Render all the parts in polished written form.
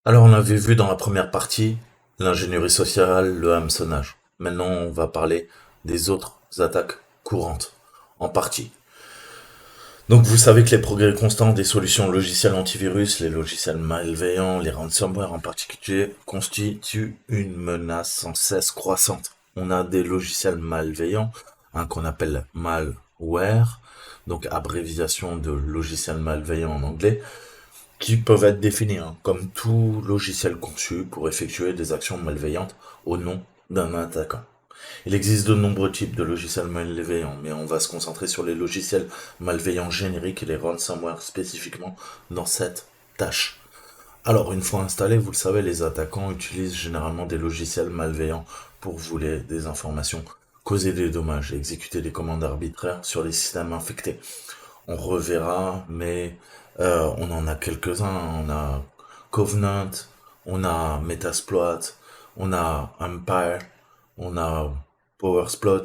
Alors, on avait vu dans la première partie l'ingénierie sociale, le hameçonnage. Maintenant, on va parler des autres attaques courantes, en partie. Donc, vous savez que les progrès constants des solutions logicielles antivirus, les logiciels malveillants, les ransomware en particulier, constituent une menace sans cesse croissante. On a des logiciels malveillants, qu'on appelle malware, donc abréviation de logiciel malveillant en anglais, qui peuvent être définis comme tout logiciel conçu pour effectuer des actions malveillantes au nom d'un attaquant. Il existe de nombreux types de logiciels malveillants, mais on va se concentrer sur les logiciels malveillants génériques et les ransomware spécifiquement dans cette tâche. Alors, une fois installés, vous le savez, les attaquants utilisent généralement des logiciels malveillants pour voler des informations, causer des dommages et exécuter des commandes arbitraires sur les systèmes infectés. On reverra, mais on en a quelques-uns. On a Covenant, on a Metasploit, on a Empire, on a Powersploit.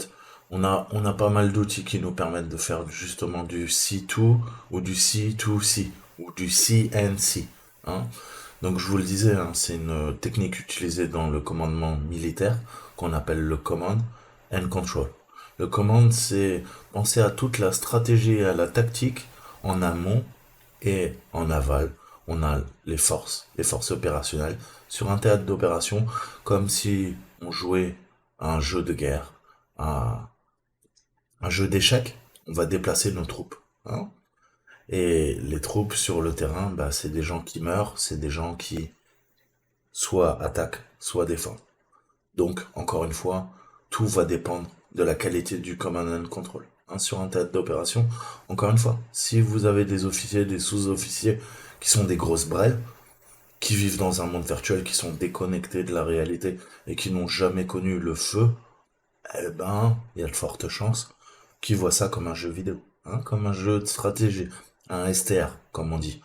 On a pas mal d'outils qui nous permettent de faire justement du C2 ou du C2C ou du CNC. Hein. Donc je vous le disais, c'est une technique utilisée dans le commandement militaire qu'on appelle le Command and Control. Le command, c'est penser à toute la stratégie et à la tactique en amont et en aval. On a les forces opérationnelles sur un théâtre d'opération comme si on jouait à un jeu de guerre, à un jeu d'échecs. On va déplacer nos troupes. Hein. Et les troupes sur le terrain, bah, c'est des gens qui meurent, c'est des gens qui soit attaquent, soit défendent. Donc, encore une fois, tout va dépendre de la qualité du command and control. Sur un théâtre d'opération, encore une fois, si vous avez des officiers, des sous-officiers qui sont des grosses brêles, qui vivent dans un monde virtuel, qui sont déconnectés de la réalité et qui n'ont jamais connu le feu, eh ben, il y a de fortes chances qu'ils voient ça comme un jeu vidéo, comme un jeu de stratégie, un STR, comme on dit.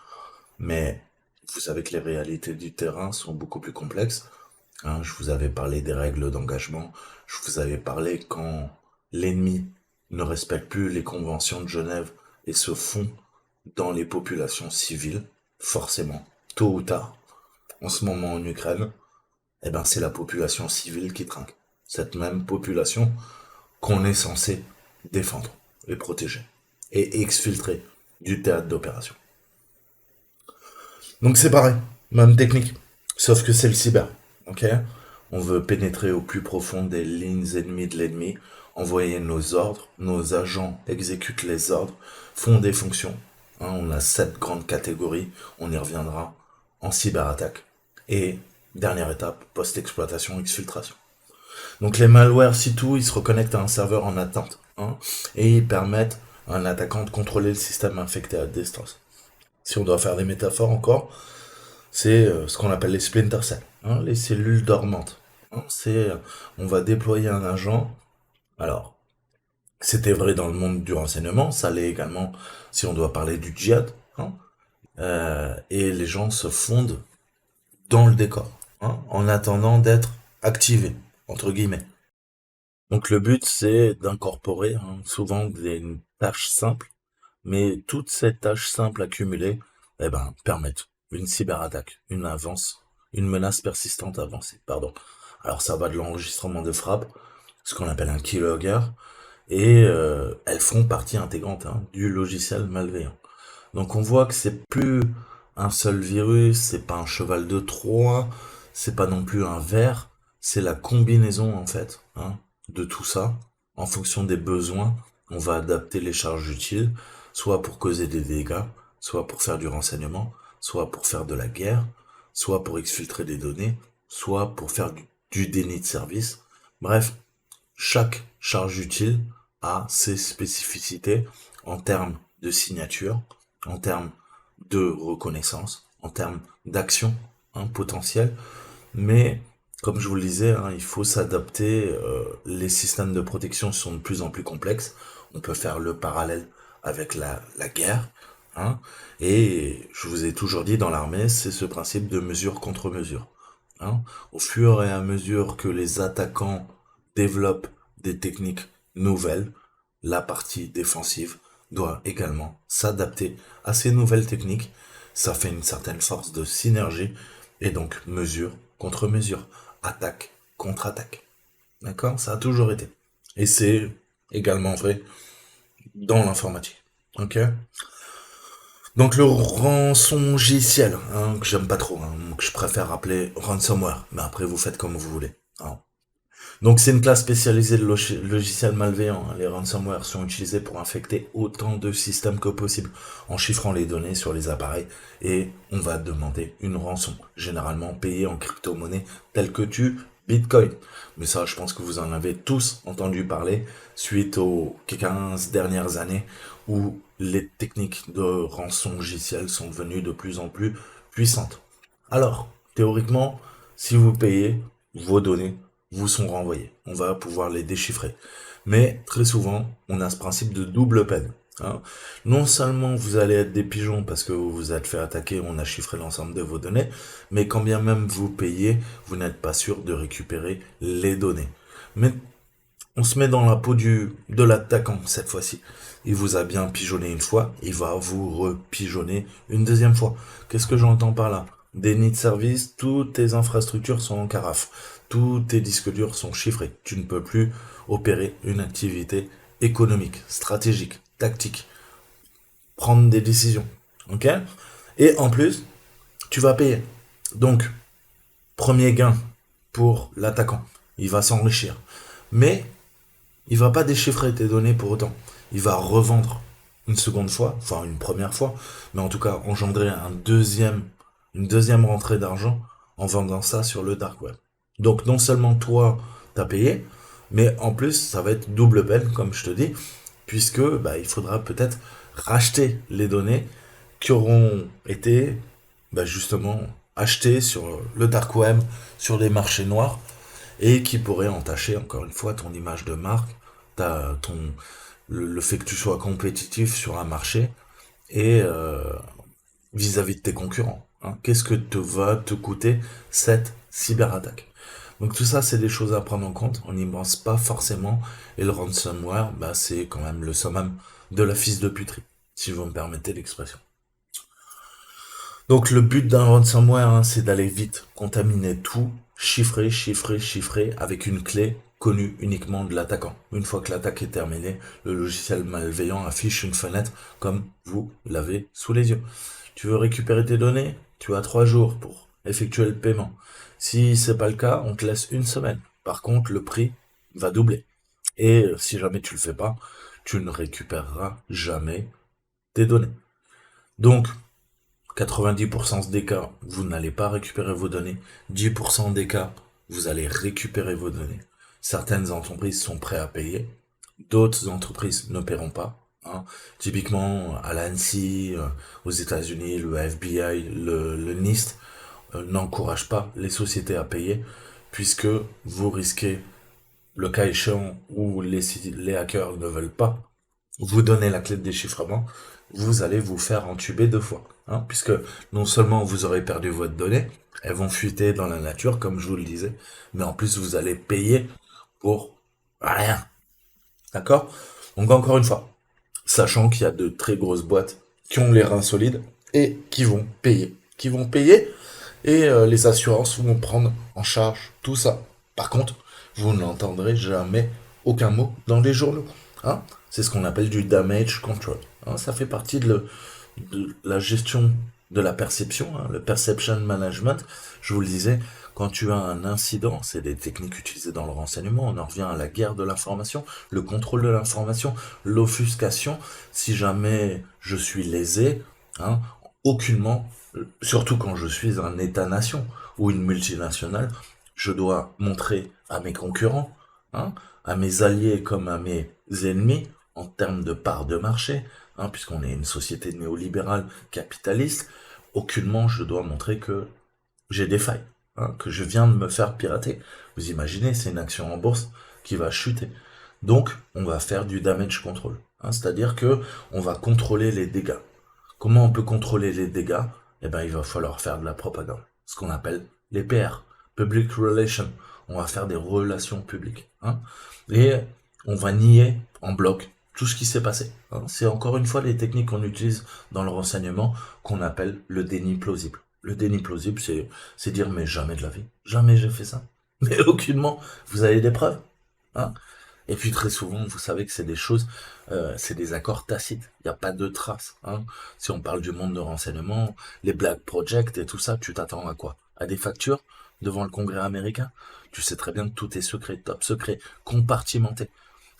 Mais vous savez que les réalités du terrain sont beaucoup plus complexes. Je vous avais parlé des règles d'engagement. Je vous avais parlé quand l'ennemi ne respecte plus les conventions de Genève et se fond dans les populations civiles, forcément, tôt ou tard. En ce moment en Ukraine, eh ben c'est la population civile qui trinque. Cette même population qu'on est censé défendre et protéger et exfiltrer du théâtre d'opération. Donc c'est pareil, même technique, sauf que c'est le cyber, ok. On veut pénétrer au plus profond des lignes ennemies de l'ennemi, envoyer nos ordres, nos agents exécutent les ordres, font des fonctions. On a 7 grandes catégories, on y reviendra en cyberattaque. Et dernière étape, post-exploitation, exfiltration. Donc les malwares, si tout, ils se reconnectent à un serveur en attente, et ils permettent à un attaquant de contrôler le système infecté à distance. Si on doit faire des métaphores encore, c'est ce qu'on appelle les splinter cells, les cellules dormantes. On va déployer un agent. Alors, c'était vrai dans le monde du renseignement, ça l'est également si on doit parler du djihad. Et les gens se fondent dans le décor, en attendant d'être activés, entre guillemets. Donc le but, c'est d'incorporer souvent des tâches simples, mais toutes ces tâches simples accumulées, eh ben, permettent une cyberattaque, une menace persistante avancée, pardon. Alors ça va de l'enregistrement de frappe, ce qu'on appelle un keylogger, et elles font partie intégrante du logiciel malveillant. Donc on voit que c'est plus un seul virus, c'est pas un cheval de Troie, c'est pas non plus un ver, c'est la combinaison en fait de tout ça. En fonction des besoins, on va adapter les charges utiles, soit pour causer des dégâts, soit pour faire du renseignement, soit pour faire de la guerre, soit pour exfiltrer des données, soit pour faire du déni de service. Bref, chaque charge utile a ses spécificités en termes de signature, en termes de reconnaissance, en termes d'action potentielle. Mais comme je vous le disais, il faut s'adapter. Les systèmes de protection sont de plus en plus complexes. On peut faire le parallèle avec la guerre. hein. Et je vous ai toujours dit, dans l'armée, c'est ce principe de mesure contre mesure. hein. Au fur et à mesure que les attaquants développent des techniques nouvelles, la partie défensive doit également s'adapter à ces nouvelles techniques. Ça fait une certaine force de synergie Et donc, mesure contre mesure, attaque contre attaque. D'accord? Ça a toujours été. Et c'est également vrai dans l'informatique. Ok? Donc le rançongiciel, que j'aime pas trop, que je préfère appeler ransomware, mais après vous faites comme vous voulez. Hein. Donc c'est une classe spécialisée de logiciels malveillants. Les ransomware sont utilisés pour infecter autant de systèmes que possible, en chiffrant les données sur les appareils, et on va demander une rançon, généralement payée en crypto-monnaie telle que tu Bitcoin. Mais ça, je pense que vous en avez tous entendu parler suite aux 15 dernières années où les techniques de rançongiciel sont devenues de plus en plus puissantes. Alors, théoriquement, si vous payez, vos données vous sont renvoyées. On va pouvoir les déchiffrer. Mais très souvent, on a ce principe de double peine. Hein. Non seulement vous allez être des pigeons parce que vous vous êtes fait attaquer, on a chiffré l'ensemble de vos données, mais quand bien même vous payez, vous n'êtes pas sûr de récupérer les données. Mais on se met dans la peau de l'attaquant cette fois-ci. Il vous a bien pigeonné une fois, il va vous repigeonner une deuxième fois. Qu'est-ce que j'entends par là? Déni de service, toutes tes infrastructures sont en carafe, tous tes disques durs sont chiffrés. Tu ne peux plus opérer une activité économique, stratégique, tactique, prendre des décisions. Ok? Et en plus, tu vas payer. Donc, premier gain pour l'attaquant. Il va s'enrichir. Mais il va pas déchiffrer tes données pour autant. Il va revendre une seconde fois, enfin une première fois, mais en tout cas engendrer une deuxième rentrée d'argent en vendant ça sur le dark web. Donc non seulement toi, t'as payé, mais en plus ça va être double peine, comme je te dis, puisque il faudra peut-être racheter les données qui auront été justement achetées sur le dark web, sur les marchés noirs, et qui pourrait entacher encore une fois ton image de marque, le fait que tu sois compétitif sur un marché et vis-à-vis de tes concurrents. Hein. Qu'est-ce que va te coûter cette cyberattaque? Donc tout ça, c'est des choses à prendre en compte. On n'y pense pas forcément. Et le ransomware, c'est quand même le summum de la fils de puterie, si vous me permettez l'expression. Donc le but d'un ransomware, c'est d'aller vite, contaminer tout, chiffrer, avec une clé connue uniquement de l'attaquant. Une fois que l'attaque est terminée, le logiciel malveillant affiche une fenêtre comme vous l'avez sous les yeux. Tu veux récupérer tes données? Tu as 3 jours pour effectuer le paiement. Si c'est pas le cas, on te laisse une semaine. Par contre, le prix va doubler. Et si jamais tu le fais pas, tu ne récupéreras jamais tes données. Donc, 90% des cas, vous n'allez pas récupérer vos données. 10% des cas, vous allez récupérer vos données. Certaines entreprises sont prêtes à payer. D'autres entreprises ne paieront pas. Hein. Typiquement, à l'ANSI, aux États-Unis, le FBI, le NIST n'encouragent pas les sociétés à payer puisque vous risquez, le cas échéant où les hackers ne veulent pas vous donner la clé de déchiffrement, vous allez vous faire entuber 2 fois. Hein, puisque non seulement vous aurez perdu votre donnée, elles vont fuiter dans la nature, comme je vous le disais, mais en plus vous allez payer pour rien. D'accord? Donc encore une fois, sachant qu'il y a de très grosses boîtes qui ont les reins solides et qui vont payer. Et les assurances vont prendre en charge tout ça. Par contre, vous n'entendrez jamais aucun mot dans les journaux. Hein. C'est ce qu'on appelle du damage control. Hein. Ça fait partie de la gestion de la perception, le perception management. Je vous le disais, quand tu as un incident, c'est des techniques utilisées dans le renseignement, on en revient à la guerre de l'information, le contrôle de l'information, l'offuscation. Si jamais je suis lésé, hein, aucunement, surtout quand je suis un État-nation ou une multinationale, je dois montrer à mes concurrents, hein, à mes alliés comme à mes ennemis, en termes de part de marché, hein, puisqu'on est une société néolibérale capitaliste, aucunement je dois montrer que j'ai des failles, hein, que je viens de me faire pirater. Vous imaginez, c'est une action en bourse qui va chuter. Donc, on va faire du damage control, hein, c'est-à-dire que on va contrôler les dégâts. Comment on peut contrôler les dégâts? Il va falloir faire de la propagande, ce qu'on appelle les PR, Public Relations. On va faire des relations publiques. Hein, et on va nier en bloc tout ce qui s'est passé. Hein. C'est encore une fois les techniques qu'on utilise dans le renseignement qu'on appelle le déni plausible. Le déni plausible, c'est dire, mais jamais de la vie. Jamais j'ai fait ça. Mais aucunement. Vous avez des preuves, hein? Et puis très souvent, vous savez que c'est des choses, c'est des accords tacites. Il n'y a pas de traces, hein. Si on parle du monde de renseignement, les Black Project et tout ça, tu t'attends à quoi? À des factures devant le Congrès américain? Tu sais très bien que tout est secret, top secret, compartimenté.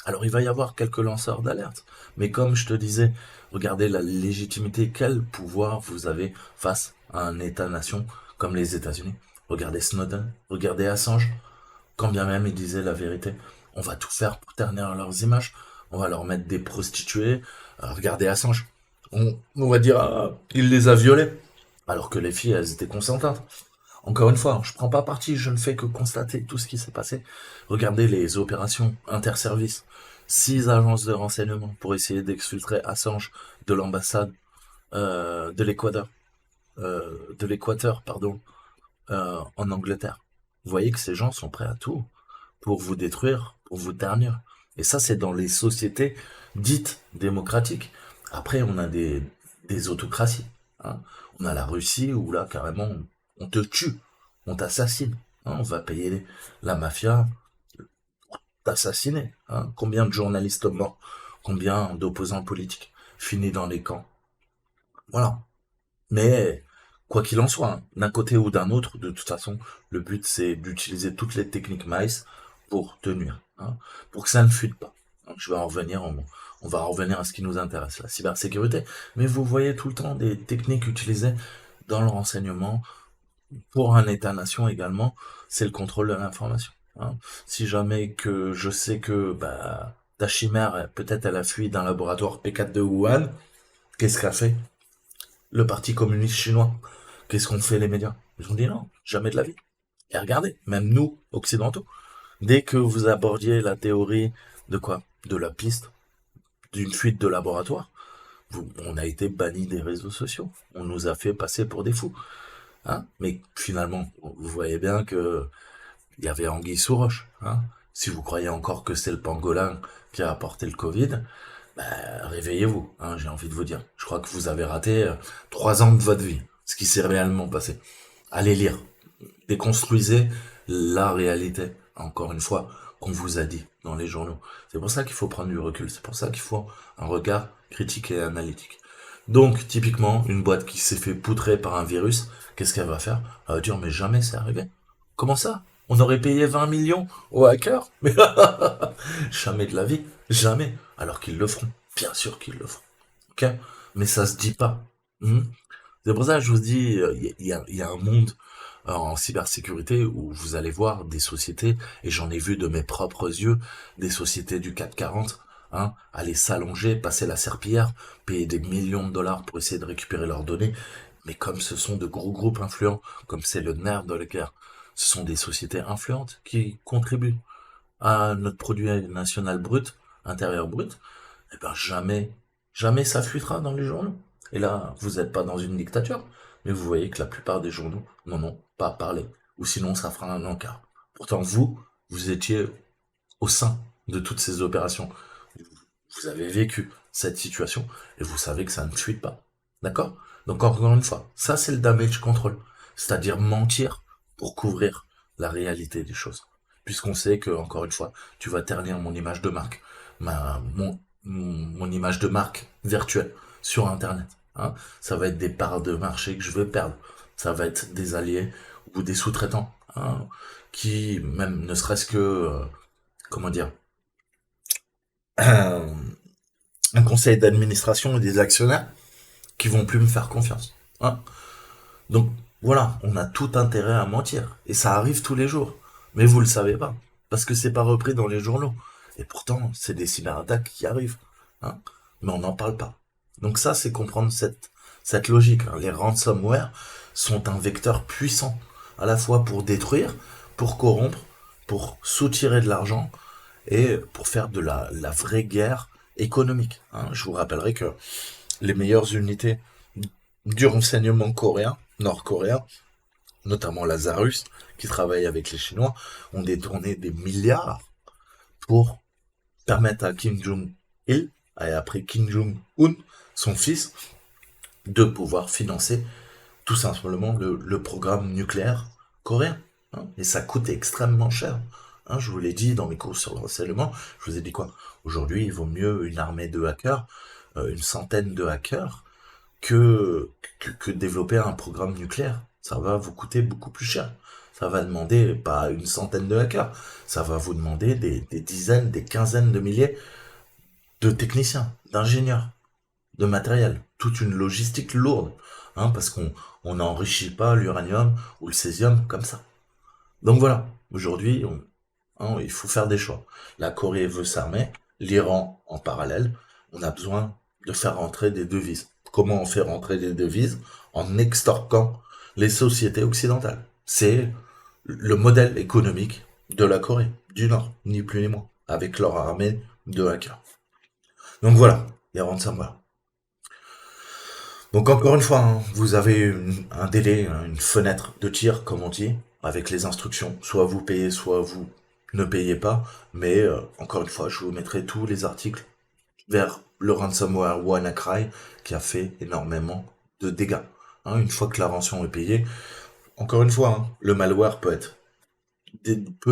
Alors il va y avoir quelques lanceurs d'alerte. Mais comme je te disais, regardez la légitimité, quel pouvoir vous avez face à un État-nation comme les États-Unis. Regardez Snowden, regardez Assange, quand bien même ils disaient la vérité. On va tout faire pour ternir leurs images, on va leur mettre des prostituées. Regardez Assange, on va dire, il les a violées, alors que les filles, elles étaient consentantes. Encore une fois, je prends pas parti, je ne fais que constater tout ce qui s'est passé. Regardez les opérations interservices. 6 agences de renseignement pour essayer d'exfiltrer Assange de l'ambassade de l'Équateur, pardon, en Angleterre. Vous voyez que ces gens sont prêts à tout pour vous détruire, pour vous ternir. Et ça, c'est dans les sociétés dites démocratiques. Après, on a des autocraties, hein. On a la Russie où là, carrément, on te tue, on t'assassine, hein. On va payer la mafia pour t'assassiner, hein. Combien de journalistes morts, combien d'opposants politiques finis dans les camps. Voilà. Mais quoi qu'il en soit, hein, d'un côté ou d'un autre, de toute façon, le but c'est d'utiliser toutes les techniques MICE pour te nuire, hein, pour que ça ne fuite pas. Donc, on va en revenir à ce qui nous intéresse, la cybersécurité. Mais vous voyez tout le temps des techniques utilisées dans le renseignement pour un État-nation également, c'est le contrôle de l'information, hein. Si jamais que je sais que ta chimère, peut-être elle a fui d'un laboratoire P4 de Wuhan, qu'est-ce qu'a fait le Parti communiste chinois? Qu'est-ce qu'ont fait les médias? Ils ont dit non, jamais de la vie. Et regardez, même nous, occidentaux, dès que vous abordiez la théorie de quoi? De la piste, d'une fuite de laboratoire, on a été bannis des réseaux sociaux. On nous a fait passer pour des fous, hein. Mais finalement, vous voyez bien que il y avait anguille sous roche, hein. Si vous croyez encore que c'est le pangolin qui a apporté le Covid, réveillez-vous, hein, j'ai envie de vous dire. Je crois que vous avez raté 3 ans de votre vie, ce qui s'est réellement passé. Allez lire, déconstruisez la réalité, encore une fois, qu'on vous a dit dans les journaux. C'est pour ça qu'il faut prendre du recul, c'est pour ça qu'il faut un regard critique et analytique. Donc, typiquement, une boîte qui s'est fait poutrer par un virus, qu'est-ce qu'elle va faire? Elle va dire, mais jamais c'est arrivé. Comment ça? On aurait payé 20 millions aux hackers? Mais jamais de la vie, jamais. Alors qu'ils le feront, bien sûr qu'ils le feront. Ok? Mais ça se dit pas. Hmm. C'est pour ça que je vous dis, il y a un monde en cybersécurité où vous allez voir des sociétés, et j'en ai vu de mes propres yeux, des sociétés du CAC 40, hein, aller s'allonger, passer la serpillière, payer des millions de dollars pour essayer de récupérer leurs données. Mais comme ce sont de gros groupes influents, comme c'est le nerf de la guerre, ce sont des sociétés influentes qui contribuent à notre produit national brut, intérieur brut, eh ben jamais, jamais ça fuitera dans les journaux. Et là, vous n'êtes pas dans une dictature, mais vous voyez que la plupart des journaux n'en ont pas parlé, ou sinon ça fera un encart. Pourtant, vous étiez au sein de toutes ces opérations. Vous avez vécu cette situation, et vous savez que ça ne fuit pas. D'accord? Donc encore une fois, ça c'est le damage control, c'est-à-dire mentir pour couvrir la réalité des choses. Puisqu'on sait que, encore une fois, tu vas ternir mon image de marque, mon image de marque virtuelle sur Internet, hein. Ça va être des parts de marché que je vais perdre. Ça va être des alliés ou des sous-traitants, hein, qui, même ne serait-ce que, comment dire, un conseil d'administration et des actionnaires qui vont plus me faire confiance, hein. Donc voilà, on a tout intérêt à mentir. Et ça arrive tous les jours. Mais vous le savez pas. Parce que c'est pas repris dans les journaux. Et pourtant, c'est des cyberattaques qui arrivent, hein. Mais on n'en parle pas. Donc ça, c'est comprendre cette logique, hein. Les ransomware sont un vecteur puissant, à la fois pour détruire, pour corrompre, pour soutirer de l'argent et pour faire de la vraie guerre économique, hein. Je vous rappellerai que les meilleures unités du renseignement coréen, nord-coréen, notamment Lazarus, qui travaille avec les Chinois, ont détourné des milliards pour permettre à Kim Jong-il, et après Kim Jong-un, son fils, de pouvoir financer tout simplement le programme nucléaire coréen. Hein. Et ça coûte extrêmement cher. Hein, je vous l'ai dit dans mes cours sur le renseignement, je vous ai dit quoi? Aujourd'hui, il vaut mieux une armée de hackers, une centaine de hackers, que développer un programme nucléaire. Ça va vous coûter beaucoup plus cher. Ça va demander pas une centaine de hackers, ça va vous demander des dizaines, des quinzaines de milliers de techniciens, d'ingénieurs, de matériel, toute une logistique lourde, hein, parce qu'on n'enrichit pas l'uranium ou le césium comme ça. Donc voilà, aujourd'hui, il faut faire des choix. La Corée veut s'armer, l'Iran en parallèle, on a besoin de faire rentrer des devises. Comment on fait rentrer des devises? En extorquant les sociétés occidentales. C'est le modèle économique de la Corée du Nord, ni plus ni moins, avec leur armée de hackers. Donc voilà, les ransomware. Donc encore une fois, hein, vous avez un délai, hein, une fenêtre de tir, comme on dit, avec les instructions. Soit vous payez, soit vous ne payez pas. Mais encore une fois, je vous mettrai tous les articles vers le ransomware WannaCry qui a fait énormément de dégâts. Hein, une fois que la rançon est payée, encore une fois, hein, le malware peut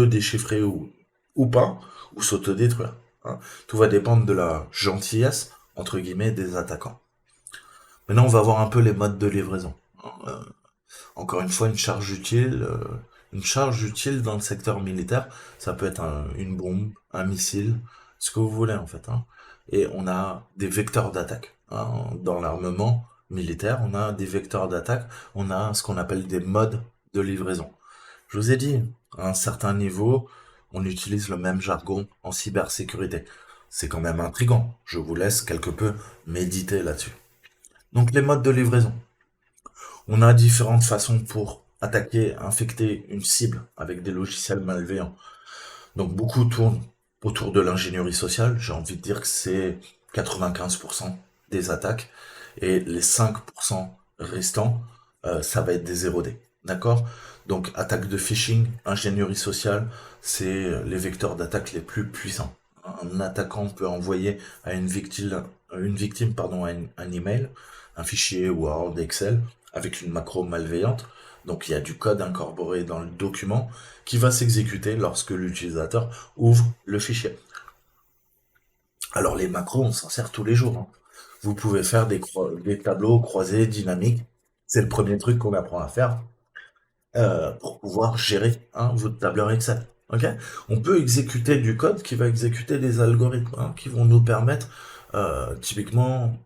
déchiffrer ou pas, ou s'autodétruire. Hein. Tout va dépendre de la gentillesse, entre guillemets, des attaquants. Maintenant, on va voir un peu les modes de livraison. Encore une fois, une charge utile dans le secteur militaire, ça peut être une bombe, un missile, ce que vous voulez en fait. Hein. Et on a des vecteurs d'attaque. Hein. Dans l'armement militaire, on a des vecteurs d'attaque, on a ce qu'on appelle des modes de livraison. Je vous ai dit, à un certain niveau, on utilise le même jargon en cybersécurité. C'est quand même intriguant. Je vous laisse quelque peu méditer là-dessus. Donc les modes de livraison. On a différentes façons pour attaquer, infecter une cible avec des logiciels malveillants. Donc beaucoup tournent autour de l'ingénierie sociale. J'ai envie de dire que c'est 95% des attaques. Et les 5% restants, ça va être des 0D. D'accord? Donc attaque de phishing, ingénierie sociale, c'est les vecteurs d'attaque les plus puissants. Un attaquant peut envoyer à une victime pardon, un email, un fichier Word, Excel, avec une macro malveillante. Donc il y a du code incorporé dans le document qui va s'exécuter lorsque l'utilisateur ouvre le fichier. Alors les macros, on s'en sert tous les jours. Hein. Vous pouvez faire des tableaux croisés dynamiques. C'est le premier truc qu'on apprend à faire pour pouvoir gérer votre tableur Excel. Okay, on peut exécuter du code qui va exécuter des algorithmes qui vont nous permettre, typiquement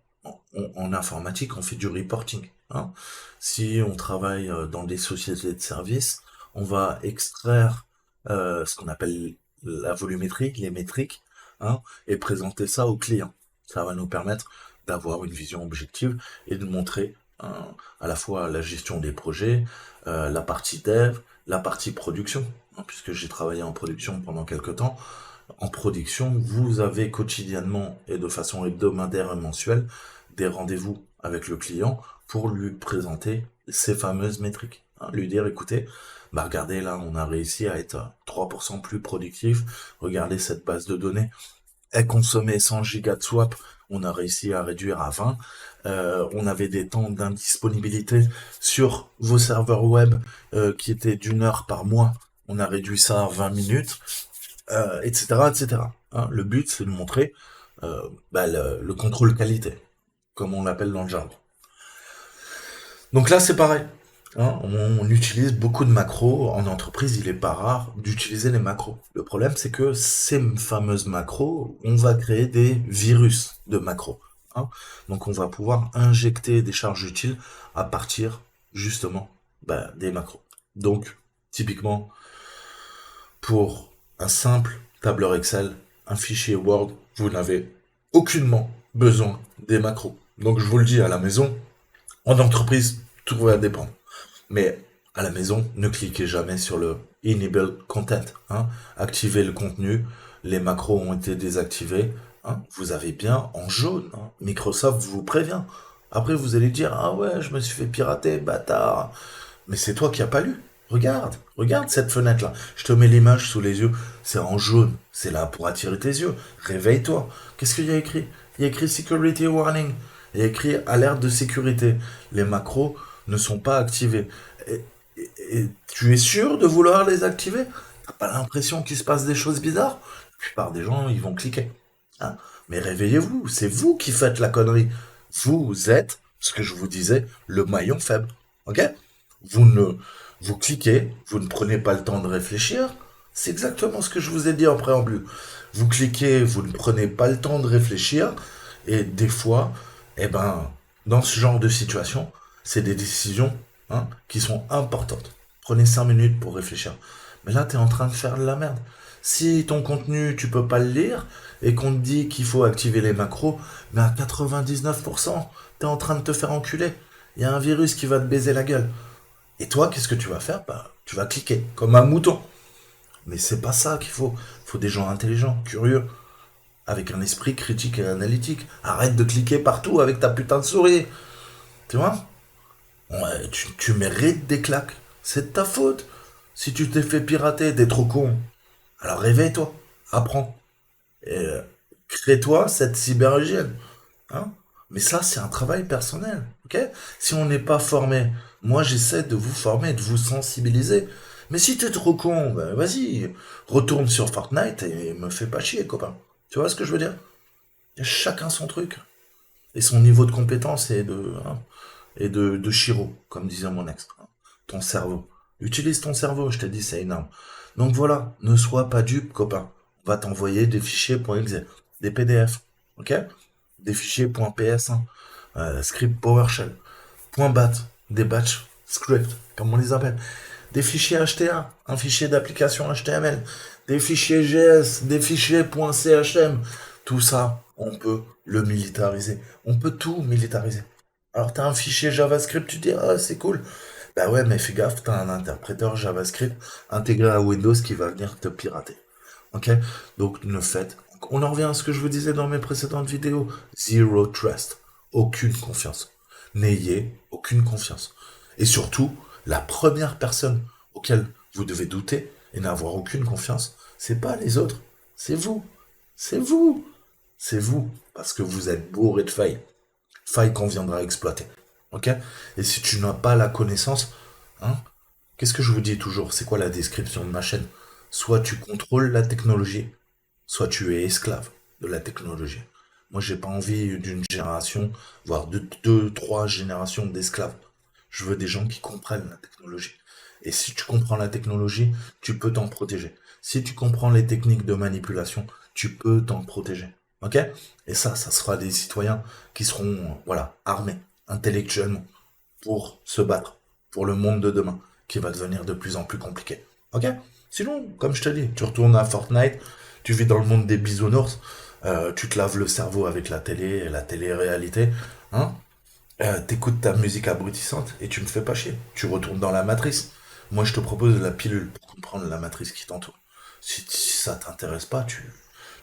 en informatique, on fait du reporting. Hein. Si on travaille dans des sociétés de services, on va extraire ce qu'on appelle la volumétrie, les métriques, hein, et présenter ça au client. Ça va nous permettre d'avoir une vision objective et de montrer à la fois la gestion des projets, la partie dev, la partie production, hein, puisque j'ai travaillé en production pendant quelques temps. En production, vous avez quotidiennement et de façon hebdomadaire et mensuelle des rendez-vous avec le client pour lui présenter ces fameuses métriques. Hein, lui dire, écoutez, bah regardez là, on a réussi à être 3% plus productif, regardez cette base de données, elle consommait 100 gigas de swap, on a réussi à réduire à 20. On avait des temps d'indisponibilité sur vos serveurs web qui étaient d'1 heure par mois. On a réduit ça à 20 minutes, etc., etc. Hein, le but, c'est de montrer le contrôle qualité, comme on l'appelle dans le jargon. Donc là, c'est pareil. Hein, on utilise beaucoup de macros. En entreprise, il n'est pas rare d'utiliser les macros. Le problème, c'est que ces fameuses macros, on va créer des virus de macros. Hein. Donc on va pouvoir injecter des charges utiles à partir, justement, des macros. Donc, typiquement, pour un simple tableur Excel, un fichier Word, vous n'avez aucunement besoin des macros. Donc je vous le dis à la maison, en entreprise, tout va dépendre. Mais à la maison, ne cliquez jamais sur le Enable Content. Hein. Activez le contenu. Les macros ont été désactivés. Hein. Vous avez bien en jaune. Hein. Microsoft vous prévient. Après, vous allez dire, ah ouais, je me suis fait pirater, bâtard. Mais c'est toi qui n'as pas lu. Regarde cette fenêtre-là. Je te mets l'image sous les yeux. C'est en jaune. C'est là pour attirer tes yeux. Réveille-toi. Qu'est-ce qu'il y a écrit? Il y a écrit Security Warning. Il y a écrit alerte de sécurité. Les macros ne sont pas activés. Et tu es sûr de vouloir les activer? T'as pas l'impression qu'il se passe des choses bizarres? La plupart des gens, ils vont cliquer. Hein. Mais réveillez-vous, c'est vous qui faites la connerie. Vous êtes, ce que je vous disais, le maillon faible. Ok? Vous ne, vous cliquez, vous ne prenez pas le temps de réfléchir. C'est exactement ce que je vous ai dit en préambule. Vous cliquez, vous ne prenez pas le temps de réfléchir. Et des fois, eh ben, dans ce genre de situation, c'est des décisions qui sont importantes. Prenez 5 minutes pour réfléchir. Mais là, tu es en train de faire de la merde. Si ton contenu, tu peux pas le lire, et qu'on te dit qu'il faut activer les macros, mais à 99%, tu es en train de te faire enculer. Il y a un virus qui va te baiser la gueule. Et toi, qu'est-ce que tu vas faire? Bah, tu vas cliquer, comme un mouton. Mais c'est pas ça qu'il faut. Il faut des gens intelligents, curieux, avec un esprit critique et analytique. Arrête de cliquer partout avec ta putain de souris. Tu vois? Ouais, tu mérites des claques. C'est de ta faute. Si tu t'es fait pirater, t'es trop con. Alors réveille-toi. Apprends. Et crée-toi cette cyberhygiène. Hein. Mais ça, c'est un travail personnel. Ok? Si on n'est pas formé, moi j'essaie de vous former, de vous sensibiliser. Mais si t'es trop con, ben vas-y, retourne sur Fortnite et me fais pas chier, copain. Tu vois ce que je veux dire? Il y a chacun son truc. Et son niveau de compétence et de chiro, comme disait mon ex. Hein. Ton cerveau. Utilise ton cerveau, je t'ai dit, c'est énorme. Donc voilà, ne sois pas dupe, copain. On va t'envoyer des fichiers .exe, des PDF, ok? Des fichiers .ps1, script PowerShell, .bat, des batch script, comme on les appelle. Des fichiers HTA, un fichier d'application HTML, des fichiers GS, des fichiers .chm. Tout ça, on peut le militariser. On peut tout militariser. Alors, t'as un fichier JavaScript, tu dis, ah, c'est cool. Bah ouais, mais fais gaffe, t'as un interpréteur JavaScript intégré à Windows qui va venir te pirater. Ok? Donc, ne faites. On en revient à ce que je vous disais dans mes précédentes vidéos. Zero trust. Aucune confiance. N'ayez aucune confiance. Et surtout, la première personne auquel vous devez douter et n'avoir aucune confiance, c'est pas les autres. C'est vous. C'est vous. C'est vous. Parce que vous êtes bourré de failles. Failles qu'on viendra exploiter. Ok? Et si tu n'as pas la connaissance, hein, qu'est-ce que je vous dis toujours? C'est quoi la description de ma chaîne? Soit tu contrôles la technologie, soit tu es esclave de la technologie. Moi, j'ai pas envie d'une génération, voire de deux, trois générations d'esclaves. Je veux des gens qui comprennent la technologie. Et si tu comprends la technologie, tu peux t'en protéger. Si tu comprends les techniques de manipulation, tu peux t'en protéger. Ok? Et ça sera des citoyens qui seront, voilà, armés intellectuellement pour se battre pour le monde de demain, qui va devenir de plus en plus compliqué. Ok? Sinon, comme je te dis, tu retournes à Fortnite, tu vis dans le monde des bisounours, tu te laves le cerveau avec la télé et la télé-réalité, hein? T'écoutes ta musique abrutissante et tu me fais pas chier. Tu retournes dans la matrice. Moi, je te propose la pilule pour comprendre la matrice qui t'entoure. Si ça t'intéresse pas,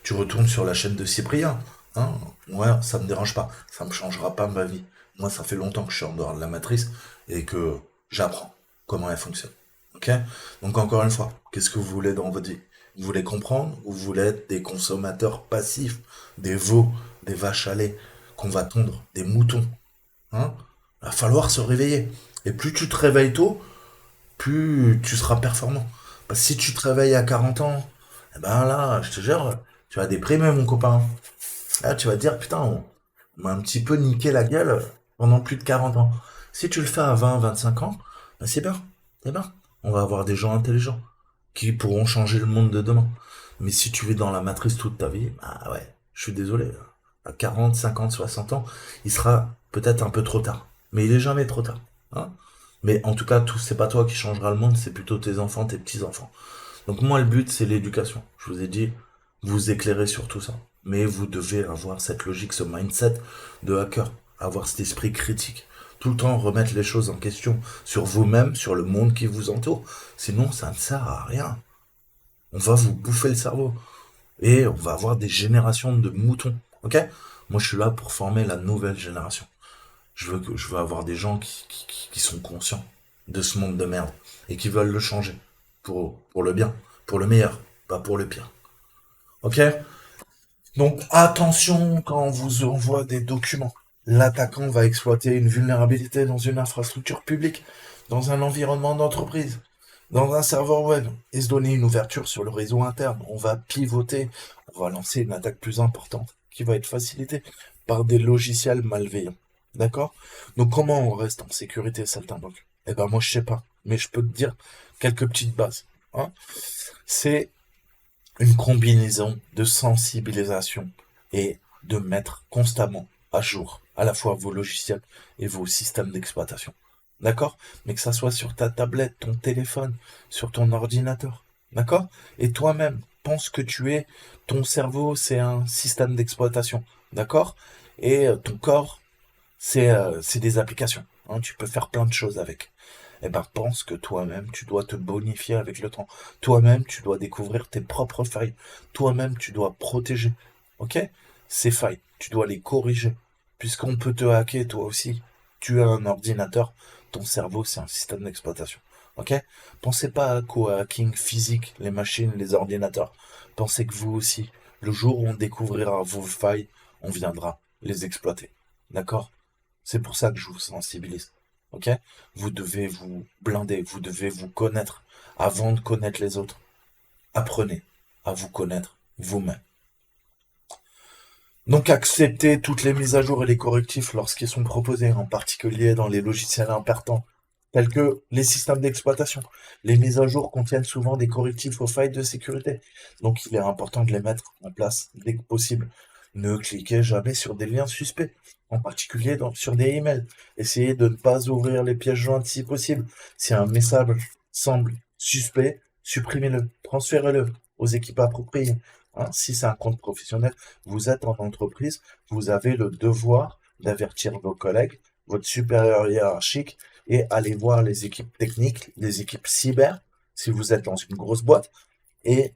tu retournes sur la chaîne de Cyprien. Hein. Moi, ça me dérange pas. Ça me changera pas ma vie. Moi, ça fait longtemps que je suis en dehors de la matrice et que j'apprends comment elle fonctionne. Ok? Donc, encore une fois, qu'est-ce que vous voulez dans votre vie? Vous voulez comprendre ou vous voulez être des consommateurs passifs, des veaux, des vaches à lait qu'on va tondre, des moutons? Hein? Va falloir se réveiller. Et plus tu te réveilles tôt, plus tu seras performant. Parce que si tu te réveilles à 40 ans, eh ben là, je te jure, tu vas déprimer, mon copain. Là, tu vas te dire, putain, on m'a un petit peu niqué la gueule pendant plus de 40 ans. Si tu le fais à 20, 25 ans, ben c'est bien. C'est bien. On va avoir des gens intelligents qui pourront changer le monde de demain. Mais si tu vis dans la matrice toute ta vie, bah ouais, je suis désolé. À 40, 50, 60 ans, il sera peut-être un peu trop tard. Mais il est jamais trop tard. Hein. Mais en tout cas, tout, c'est pas toi qui changera le monde, c'est plutôt tes enfants, tes petits-enfants. Donc moi, le but, c'est l'éducation. Je vous ai dit, vous éclairez sur tout ça. Mais vous devez avoir cette logique, ce mindset de hacker, avoir cet esprit critique. Tout le temps remettre les choses en question sur vous-même, sur le monde qui vous entoure. Sinon, ça ne sert à rien. On va vous bouffer le cerveau. Et on va avoir des générations de moutons. Ok? Moi, je suis là pour former la nouvelle génération. Je veux avoir des gens qui sont conscients de ce monde de merde et qui veulent le changer pour le bien, pour le meilleur, pas pour le pire. Ok? Donc attention quand on vous envoie des documents. L'attaquant va exploiter une vulnérabilité dans une infrastructure publique, dans un environnement d'entreprise, dans un serveur web, et se donner une ouverture sur le réseau interne. On va pivoter, on va lancer une attaque plus importante, qui va être facilitée par des logiciels malveillants. D'accord? Donc comment on reste en sécurité, saltimbanque? Eh ben moi je sais pas, mais je peux te dire quelques petites bases. Hein. C'est une combinaison de sensibilisation et de mettre constamment à jour à la fois vos logiciels et vos systèmes d'exploitation. D'accord? Mais que ça soit sur ta tablette, ton téléphone, sur ton ordinateur. D'accord? Et toi-même, pense que tu es, ton cerveau, c'est un système d'exploitation. D'accord? Et ton corps, c'est des applications. Hein, tu peux faire plein de choses avec. Eh ben, pense que toi-même, tu dois te bonifier avec le temps. Toi-même, tu dois découvrir tes propres failles. Toi-même, tu dois protéger. Ok? Ces failles, tu dois les corriger. Puisqu'on peut te hacker, toi aussi. Tu as un ordinateur. Ton cerveau, c'est un système d'exploitation. Ok? Pensez pas qu'au hacking physique, les machines, les ordinateurs. Pensez que vous aussi, le jour où on découvrira vos failles, on viendra les exploiter. D'accord? C'est pour ça que je vous sensibilise. Ok? Vous devez vous blinder, vous devez vous connaître avant de connaître les autres. Apprenez à vous connaître vous-même. Donc acceptez toutes les mises à jour et les correctifs lorsqu'ils sont proposés, en particulier dans les logiciels importants, tels que les systèmes d'exploitation. Les mises à jour contiennent souvent des correctifs aux failles de sécurité, donc il est important de les mettre en place dès que possible. Ne cliquez jamais sur des liens suspects, en particulier sur des emails. Essayez de ne pas ouvrir les pièces jointes si possible. Si un message semble suspect, supprimez-le, transférez-le aux équipes appropriées. Hein, si c'est un compte professionnel, vous êtes en entreprise, vous avez le devoir d'avertir vos collègues, votre supérieur hiérarchique, et aller voir les équipes techniques, les équipes cyber, si vous êtes dans une grosse boîte, et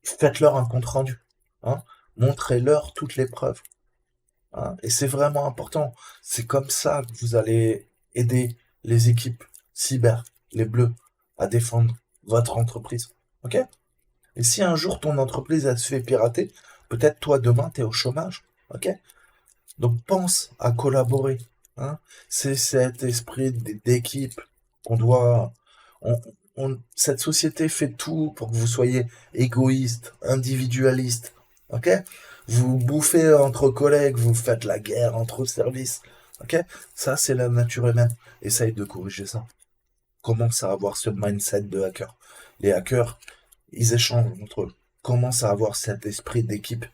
faites-leur un compte rendu. Hein. Montrez-leur toutes les preuves. Hein. Et c'est vraiment important. C'est comme ça que vous allez aider les équipes cyber, les bleus, à défendre votre entreprise. Ok? Et si un jour ton entreprise elle se fait pirater, peut-être toi demain tu es au chômage. Ok? Donc pense à collaborer. Hein. C'est cet esprit d'équipe qu'on doit. on- cette société fait tout pour que vous soyez égoïste, individualiste. Ok? Vous bouffez entre collègues, vous faites la guerre entre services. Ok? Ça, c'est la nature humaine. Essaye de corriger ça. Commence à avoir ce mindset de hacker. Les hackers, ils échangent entre eux. Commence à avoir cet esprit d'équipe.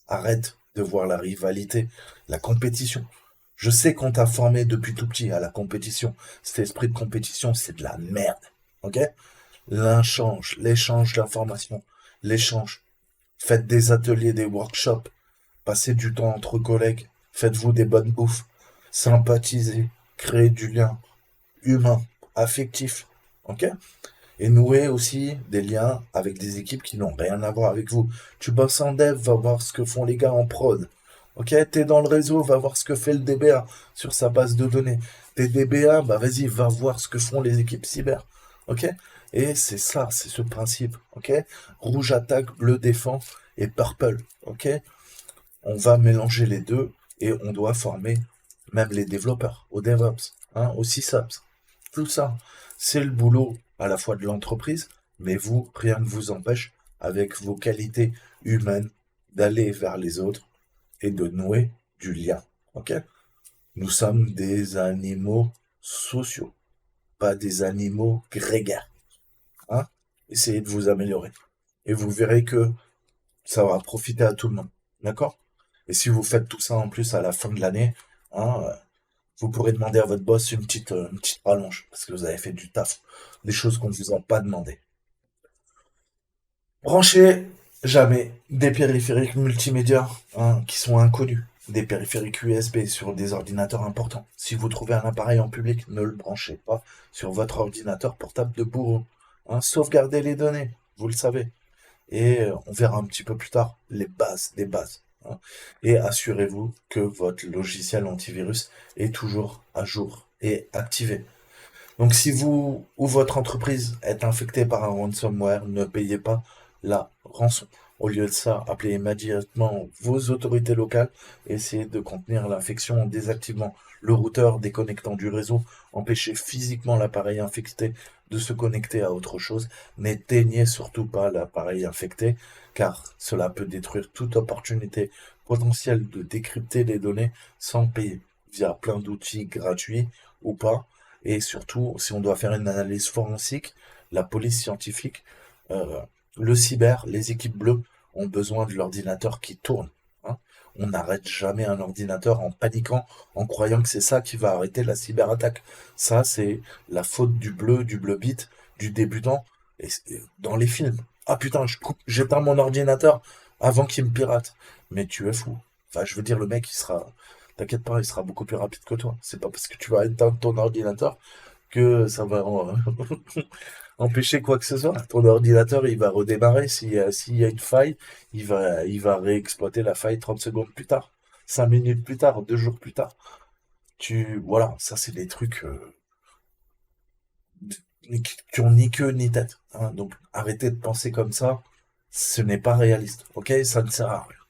Arrête de voir la rivalité, la compétition. Je sais qu'on t'a formé depuis tout petit à la compétition. Cet esprit de compétition, c'est de la merde. Ok? L'échange d'informations, l'échange. Faites des ateliers, des workshops. Passez du temps entre collègues. Faites-vous des bonnes bouffes. Sympathisez. Créez du lien humain, affectif. Ok? Et nouer aussi des liens avec des équipes qui n'ont rien à voir avec vous. Tu bosses en dev, va voir ce que font les gars en prod. Ok, t'es dans le réseau, va voir ce que fait le DBA sur sa base de données. T'es DBA, bah vas-y, va voir ce que font les équipes cyber. Ok? Et c'est ça, c'est ce principe. Ok? Rouge attaque, bleu défend et purple. Ok? On va mélanger les deux et on doit former même les développeurs, au DevOps, hein, au SysOps. Tout ça, c'est le boulot à la fois de l'entreprise, mais vous, rien ne vous empêche, avec vos qualités humaines, d'aller vers les autres et de nouer du lien. Ok? Nous sommes des animaux sociaux, pas des animaux grégaires. Hein? Essayez de vous améliorer. Et vous verrez que ça va profiter à tout le monde. D'accord? Et si vous faites tout ça en plus à la fin de l'année, hein, vous pourrez demander à votre boss une petite rallonge, parce que vous avez fait du taf, des choses qu'on ne vous a pas demandé. Branchez jamais des périphériques multimédia hein, qui sont inconnus, des périphériques USB sur des ordinateurs importants. Si vous trouvez un appareil en public, ne le branchez pas sur votre ordinateur portable de bourreau. Hein, sauvegardez les données, vous le savez. Et on verra un petit peu plus tard les bases des bases. Hein. Et assurez-vous que votre logiciel antivirus est toujours à jour et activé. Donc si vous ou votre entreprise est infectée par un ransomware, ne payez pas la rançon. Au lieu de ça, appelez immédiatement vos autorités locales et essayez de contenir l'infection en désactivant le routeur, déconnectant du réseau, empêchez physiquement l'appareil infecté de se connecter à autre chose. N'éteignez surtout pas l'appareil infecté, car cela peut détruire toute opportunité potentielle de décrypter les données sans payer, via plein d'outils gratuits ou pas. Et surtout, si on doit faire une analyse forensique, la police scientifique, euh, le cyber, les équipes bleues ont besoin de l'ordinateur qui tourne, hein. On n'arrête jamais un ordinateur en paniquant, en croyant que c'est ça qui va arrêter la cyberattaque. Ça, c'est la faute du bleu bit, du débutant, dans les films. Ah putain, j'éteins mon ordinateur avant qu'il me pirate. Mais tu es fou. Enfin, je veux dire, le mec, t'inquiète pas, il sera beaucoup plus rapide que toi. C'est pas parce que tu vas éteindre ton ordinateur que ça va empêcher quoi que ce soit. Ton ordinateur, il va redémarrer. S'il y a une faille, il va réexploiter la faille 30 secondes plus tard, 5 minutes plus tard, 2 jours plus tard. Voilà, ça c'est des trucs qui ont ni queue ni tête, hein. Donc arrêtez de penser comme ça. Ce n'est pas réaliste, ok? Ça ne sert à rien.